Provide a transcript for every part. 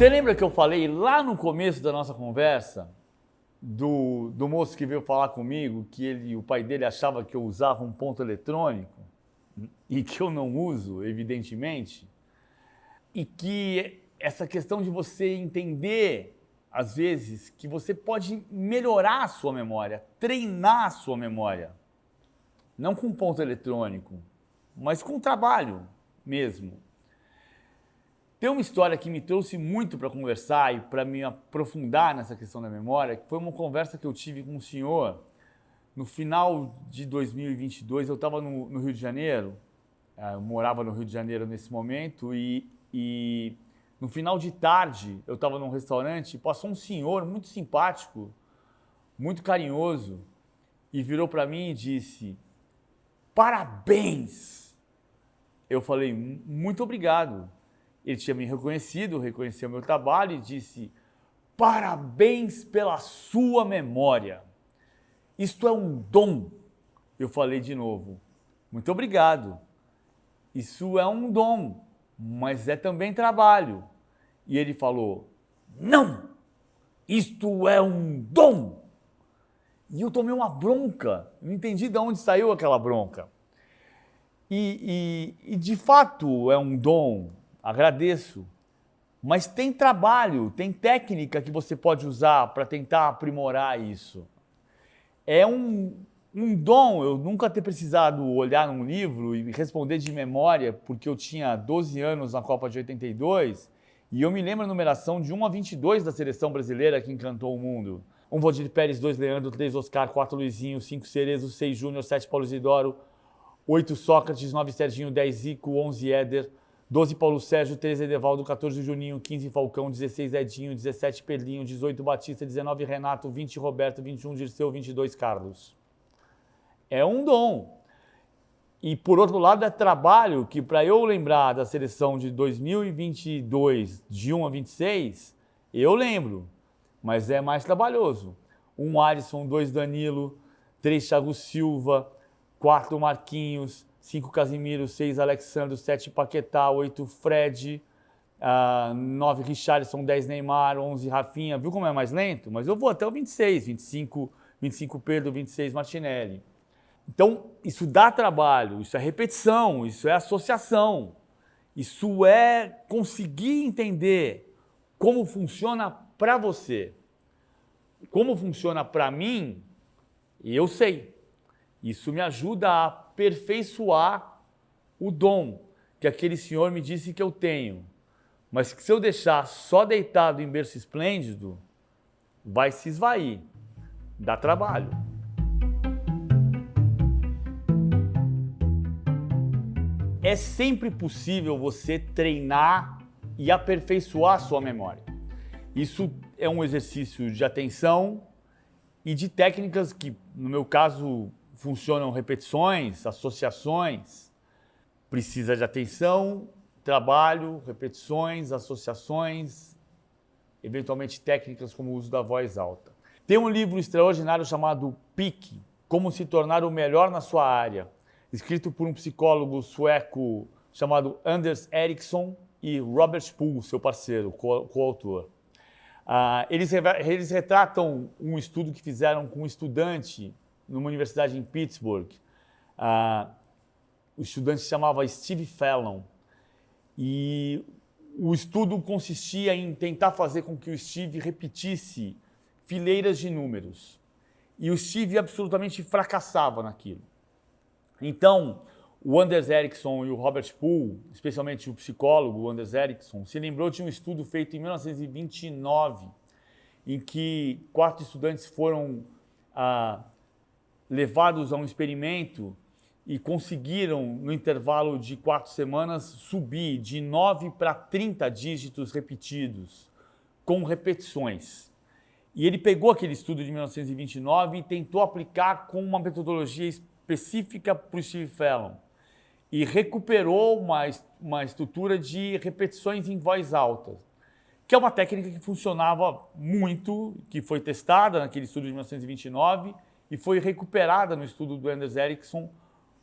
Você lembra que eu falei lá no começo da nossa conversa do moço que veio falar comigo que o pai dele achava que eu usava um ponto eletrônico e que eu não uso, evidentemente, e que essa questão de você entender, às vezes, que você pode melhorar a sua memória, treinar a sua memória, não com ponto eletrônico, mas com trabalho mesmo. Tem uma história que me trouxe muito para conversar e para me aprofundar nessa questão da memória, que foi uma conversa que eu tive com um senhor no final de 2022. Eu estava no Rio de Janeiro, eu morava no Rio de Janeiro nesse momento, e no final de tarde eu estava num restaurante e passou um senhor muito simpático, muito carinhoso, e virou para mim e disse: "Parabéns!" Eu falei: "Muito obrigado." Ele tinha me reconhecido, reconheceu meu trabalho e disse: "Parabéns pela sua memória. Isto é um dom." Eu falei de novo: "Muito obrigado. Isso é um dom, mas é também trabalho." E ele falou: "Não! Isto é um dom!" E eu tomei uma bronca, não entendi de onde saiu aquela bronca. E de fato é um dom, agradeço, mas tem trabalho, tem técnica que você pode usar para tentar aprimorar isso. É um dom eu nunca ter precisado olhar num livro e responder de memória, porque eu tinha 12 anos na Copa de 82 e eu me lembro a numeração de 1 a 22 da seleção brasileira que encantou o mundo. 1 Valdir Pérez, 2 Leandro, 3 Oscar, 4 Luizinho, 5 Cerezo, 6 Júnior, 7 Paulo Isidoro, 8 Sócrates, 9 Serginho, 10 Zico, 11 Éder, 12 Paulo Sérgio, 13 Edevaldo, 14 Juninho, 15 Falcão, 16 Edinho, 17 Pedrinho, 18 Batista, 19 Renato, 20 Roberto, 21 Dirceu, 22 Carlos. É um dom. E por outro lado é trabalho que, para eu lembrar da seleção de 2022, de 1 a 26, eu lembro, mas é mais trabalhoso. 1 Alisson, 2 Danilo, 3 Thiago Silva, 4 Marquinhos, 5 Casimiro, 6 Alexandre, 7 Paquetá, 8 Fred, 9 Richarlison, 10 Neymar, 11 Rafinha. Viu como é mais lento? Mas eu vou até o 26, 25 Pedro, 26 Martinelli. Então, isso dá trabalho, isso é repetição, isso é associação, isso é conseguir entender como funciona para você. Como funciona para mim, eu sei. Isso me ajuda a aperfeiçoar o dom que aquele senhor me disse que eu tenho. Mas que se eu deixar só deitado em berço esplêndido, vai se esvair. Dá trabalho. É sempre possível você treinar e aperfeiçoar a sua memória. Isso é um exercício de atenção e de técnicas que, no meu caso, funcionam repetições, associações. Precisa de atenção, trabalho, repetições, associações, eventualmente técnicas como o uso da voz alta. Tem um livro extraordinário chamado Pique, Como se tornar o melhor na sua área, escrito por um psicólogo sueco chamado Anders Ericsson e Robert Poole, seu parceiro, coautor. Eles retratam um estudo que fizeram com um estudante numa universidade em Pittsburgh. O estudante se chamava Steve Fallon. E o estudo consistia em tentar fazer com que o Steve repetisse fileiras de números. E o Steve absolutamente fracassava naquilo. Então, o Anders Ericsson e o Robert Poole, especialmente o psicólogo o Anders Ericsson, se lembrou de um estudo feito em 1929, em que 4 estudantes foram levados a um experimento e conseguiram, no intervalo de 4 semanas, subir de 9 para 30 dígitos repetidos, com repetições. E ele pegou aquele estudo de 1929 e tentou aplicar com uma metodologia específica para o Steve Fallon. E recuperou uma estrutura de repetições em voz alta, que é uma técnica que funcionava muito, que foi testada naquele estudo de 1929 e foi recuperada no estudo do Anders Ericsson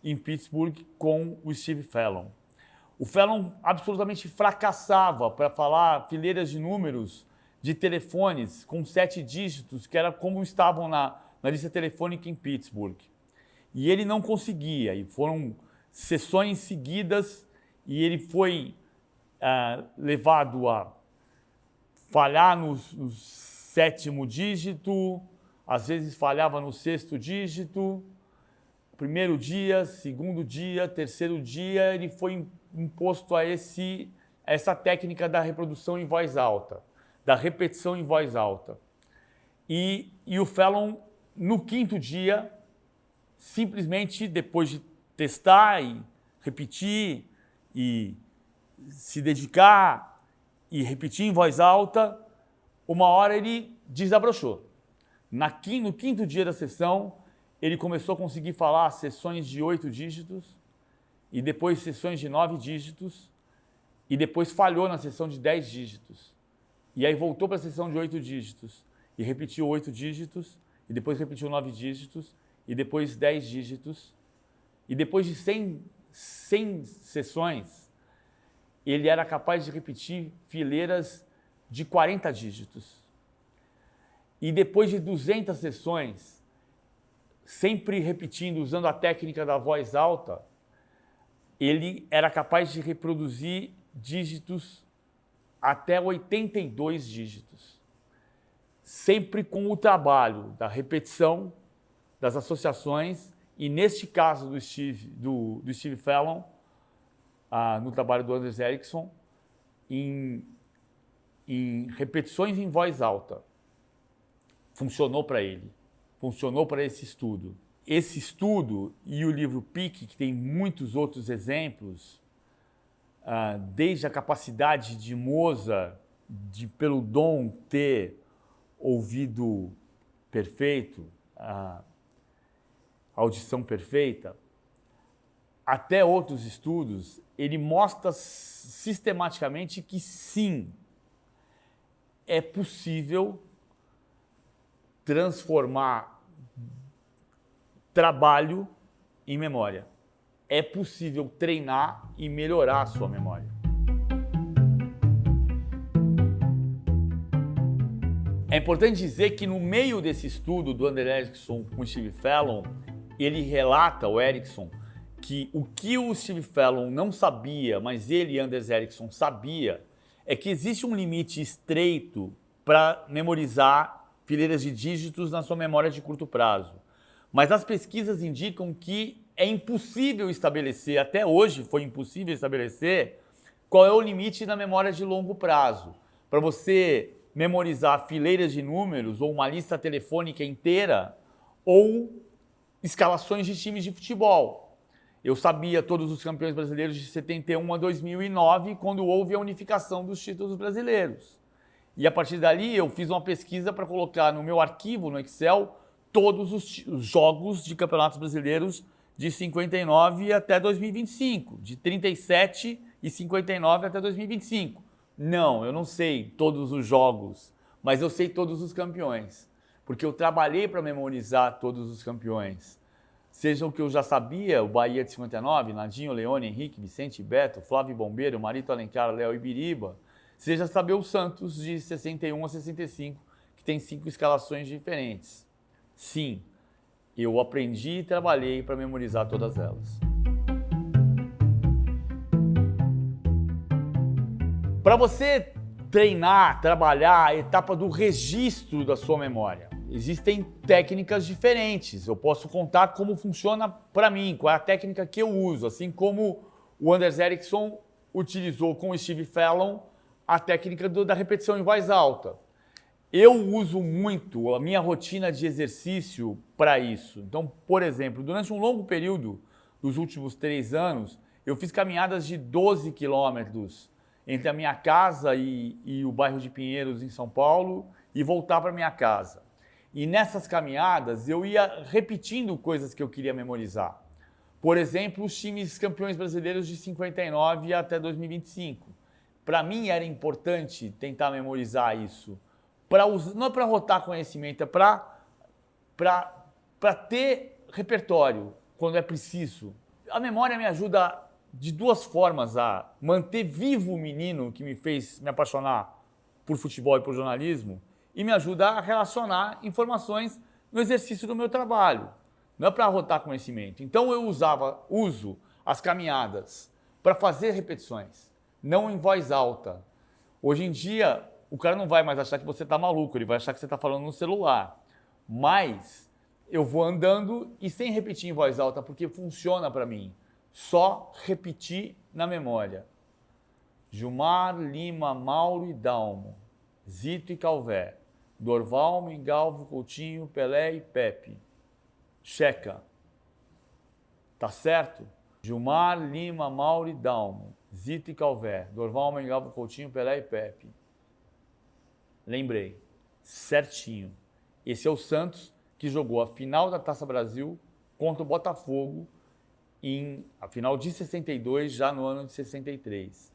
em Pittsburgh com o Steve Fallon. O Fallon absolutamente fracassava para falar fileiras de números de telefones com 7 dígitos, que era como estavam na lista telefônica em Pittsburgh. E ele não conseguia, e foram sessões seguidas, e ele foi levado a falhar no 7º dígito, às vezes falhava no 6º dígito. Primeiro dia, segundo dia, terceiro dia, ele foi imposto a essa técnica da reprodução em voz alta, da repetição em voz alta. E o Fallon, no 5º dia, simplesmente depois de testar e repetir e se dedicar e repetir em voz alta, uma hora ele desabrochou. No 5º dia da sessão, ele começou a conseguir falar sessões de 8 dígitos, e depois sessões de 9 dígitos, e depois falhou na sessão de 10 dígitos. E aí voltou para a sessão de 8 dígitos, e repetiu 8 dígitos, e depois repetiu 9 dígitos, e depois 10 dígitos. E depois de 100 sessões, ele era capaz de repetir fileiras de 40 dígitos. E depois de 200 sessões, sempre repetindo, usando a técnica da voz alta, ele era capaz de reproduzir dígitos até 82 dígitos. Sempre com o trabalho da repetição, das associações, e neste caso do Steve Fallon, no trabalho do Anders Ericsson, em repetições em voz alta. Funcionou para ele. Funcionou para esse estudo. Esse estudo e o livro PIC, que tem muitos outros exemplos, desde a capacidade de Mozart, pelo dom ter ouvido perfeito, audição perfeita, até outros estudos, ele mostra sistematicamente que sim, é possível transformar trabalho em memória. É possível treinar e melhorar a sua memória. É importante dizer que no meio desse estudo do Anders Ericsson com o Steve Fallon, ele relata, o Ericsson, que o Steve Fallon não sabia, mas ele, Anders Ericsson, sabia, é que existe um limite estreito para memorizar fileiras de dígitos na sua memória de curto prazo. Mas as pesquisas indicam que é impossível estabelecer, até hoje foi impossível estabelecer, qual é o limite na memória de longo prazo. Para você memorizar fileiras de números, ou uma lista telefônica inteira, ou escalações de times de futebol. Eu sabia todos os campeões brasileiros de 71 a 2009, quando houve a unificação dos títulos brasileiros. E a partir dali eu fiz uma pesquisa para colocar no meu arquivo, no Excel, todos os jogos de campeonatos brasileiros de 59 até 2025, de 37 e 59 até 2025. Não, eu não sei todos os jogos, mas eu sei todos os campeões, porque eu trabalhei para memorizar todos os campeões. Seja o que eu já sabia, o Bahia de 59, Nadinho, Leone, Henrique, Vicente, Beto, Flávio Bombeiro, Marito Alencar, Léo Ibiriba, seja saber o Santos de 61 a 65, que tem 5 escalações diferentes. Sim, eu aprendi e trabalhei para memorizar todas elas. Para você treinar, trabalhar a etapa do registro da sua memória, existem técnicas diferentes. Eu posso contar como funciona para mim, qual é a técnica que eu uso, assim como o Anders Ericsson utilizou com o Steve Fallon a técnica da repetição em voz alta. Eu uso muito a minha rotina de exercício para isso. Então, por exemplo, durante um longo período dos últimos 3 anos, eu fiz caminhadas de 12 quilômetros entre a minha casa e o bairro de Pinheiros, em São Paulo, e voltar para minha casa. E nessas caminhadas eu ia repetindo coisas que eu queria memorizar. Por exemplo, os times campeões brasileiros de 59 até 2025. Para mim era importante tentar memorizar isso. Não é para rotar conhecimento, é para ter repertório quando é preciso. A memória me ajuda de duas formas a manter vivo o menino que me fez me apaixonar por futebol e por jornalismo e me ajuda a relacionar informações no exercício do meu trabalho. Não é para arrotar conhecimento. Então eu uso as caminhadas para fazer repetições, não em voz alta. Hoje em dia, o cara não vai mais achar que você está maluco, ele vai achar que você está falando no celular. Mas eu vou andando e sem repetir em voz alta, porque funciona para mim. Só repetir na memória. Gilmar, Lima, Mauro e Dalmo, Zito e Calvé, Dorval, Mengalvo, Coutinho, Pelé e Pepe. Checa. Tá certo? Gilmar, Lima, Mauro e Dalmo, Zito e Calvé, Dorval, Mengalvo, Coutinho, Pelé e Pepe. Lembrei. Certinho. Esse é o Santos que jogou a final da Taça Brasil contra o Botafogo a final de 62, já no ano de 63.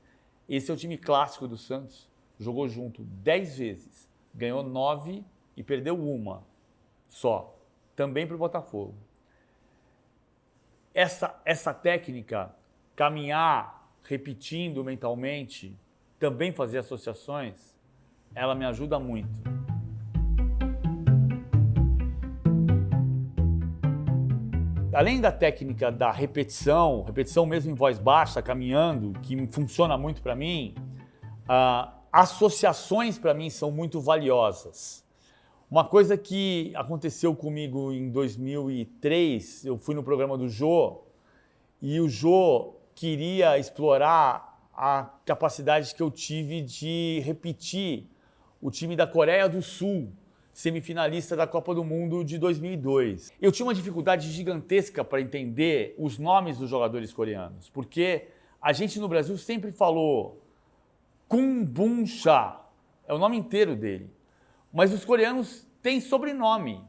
Esse é o time clássico do Santos. Jogou junto 10 vezes. Ganhou 9 e perdeu uma só. Também para o Botafogo. Essa técnica, caminhar repetindo mentalmente, também fazer associações, ela me ajuda muito. Além da técnica da repetição mesmo em voz baixa, caminhando, que funciona muito para mim, associações para mim são muito valiosas. Uma coisa que aconteceu comigo em 2003, eu fui no programa do Jô, e o Jô queria explorar a capacidade que eu tive de repetir o time da Coreia do Sul, semifinalista da Copa do Mundo de 2002. Eu tinha uma dificuldade gigantesca para entender os nomes dos jogadores coreanos, porque a gente no Brasil sempre falou Kun Bum Cha, é o nome inteiro dele, mas os coreanos têm sobrenome.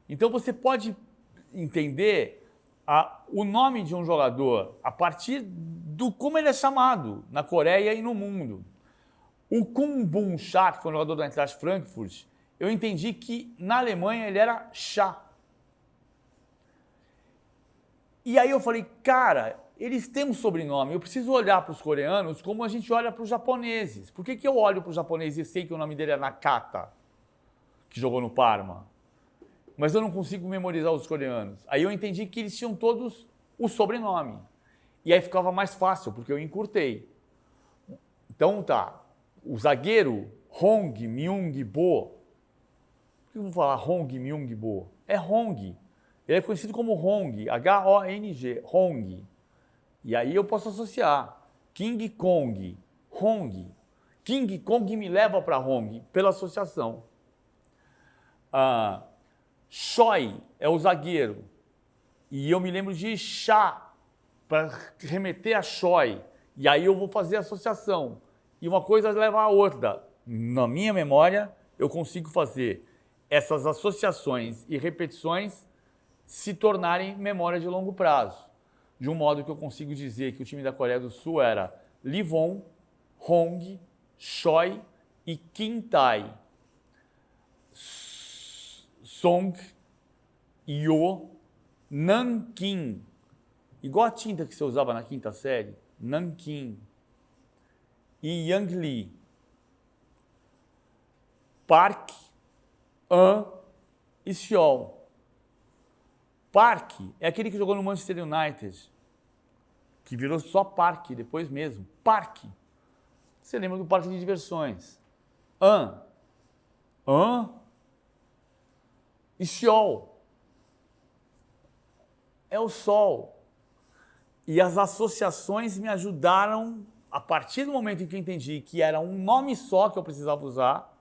Então você pode entender o nome de um jogador a partir do como ele é chamado na Coreia e no mundo. O Kun Bum Cha, que foi um jogador do Eintracht Frankfurt, eu entendi que na Alemanha ele era Cha. E aí eu falei, cara, eles têm um sobrenome, eu preciso olhar para os coreanos como a gente olha para os japoneses. Por que eu olho para os japoneses e sei que o nome dele é Nakata, que jogou no Parma? Mas eu não consigo memorizar os coreanos. Aí eu entendi que eles tinham todos o sobrenome. E aí ficava mais fácil, porque eu encurtei. Então tá, o zagueiro Hong Myung-bo. Por que eu vou falar Hong Myung-bo? É Hong. Ele é conhecido como Hong, H-O-N-G, Hong. E aí eu posso associar. King Kong, Hong. King Kong me leva para Hong, pela associação. Choi é o zagueiro. E eu me lembro de Cha, para remeter a Choi. E aí eu vou fazer a associação. E uma coisa leva a outra. Na minha memória, eu consigo fazer essas associações e repetições se tornarem memória de longo prazo. De um modo que eu consigo dizer que o time da Coreia do Sul era Livon, Hong, Choi e Kim Tae. Song, Yo, Nankin. Igual a tinta que você usava na quinta série. Nankin. E Yang Lee. Park, An e Seol. Park é aquele que jogou no Manchester United, que virou só Park depois mesmo. Park. Você lembra do parque de diversões. An e Seol. É o sol. E as associações me ajudaram, a partir do momento em que eu entendi que era um nome só que eu precisava usar,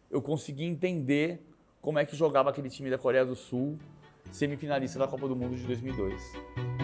eu consegui entender como é que jogava aquele time da Coreia do Sul, semifinalista da Copa do Mundo de 2002.